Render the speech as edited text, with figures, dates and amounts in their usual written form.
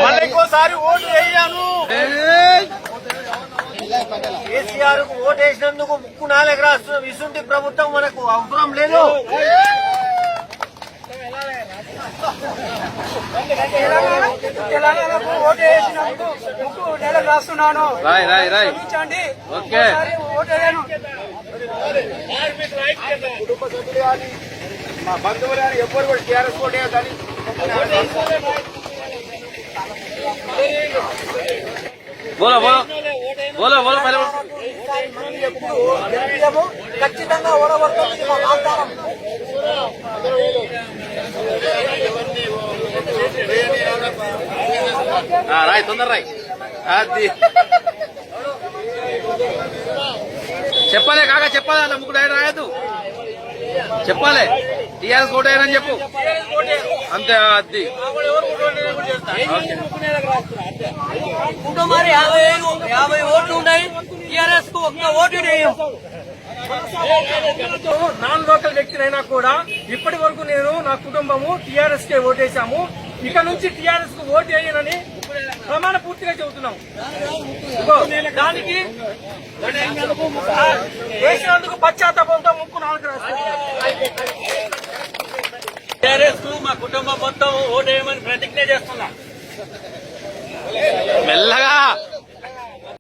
మళ్ళీ ఇంకోసారి ఓటు వేయను. కేసీఆర్ కు ఓటు వేసినందుకు ముక్కు నాలుగు రాష్ట్రం ఇసుంటి ప్రభుత్వం మనకు అవసరం లేదు. తెలంగాణకు ఓటు వేసినందుకు ముక్కు నెలకు రాస్తున్నాను. క్షమించండి. ఓటు వేయను. కుటుంబ సభ్యులు కానీ మా బంధువులు కానీ ఎవ్వరు కూడా టీఆర్ఎస్ ఓటు వేయాలని ఖచ్చితంగా ఓడగొడుతుంది మా వాగ్దానం. రాయ్ తొందర రాయ్. అది చెప్పాలి కాక చెప్పాలి. అన్న ముగ్గురు ఆయన రాయద్దు చెప్పాలి. టీఆర్ఎస్ ఓటు వేయనని చెప్పు అంతే. అది కుటుంబాలు 50 ఓట్లు ఉన్నాయి. టీఆర్ఎస్ కు ఒక్క ఓటు నాన్ లోకల్ వ్యక్తినైనా కూడా ఇప్పటి వరకు నేను నా కుటుంబము టీఆర్ఎస్ కే ఓటేశాము. ఇక నుంచి టీఆర్ఎస్ కు ఓటు వేయనని ప్రమాణ పూర్తిగా చెబుతున్నాం. దానికి వేసినందుకు పశ్చాత్తాపంతో ముక్కు నాలుగు రాష్ట్రాలు టీఆర్ఎస్ కు మా కుటుంబం మొత్తం ఓటు వేయమని ప్రతిజ్ఞ చేస్తున్నాం. మెల్లగా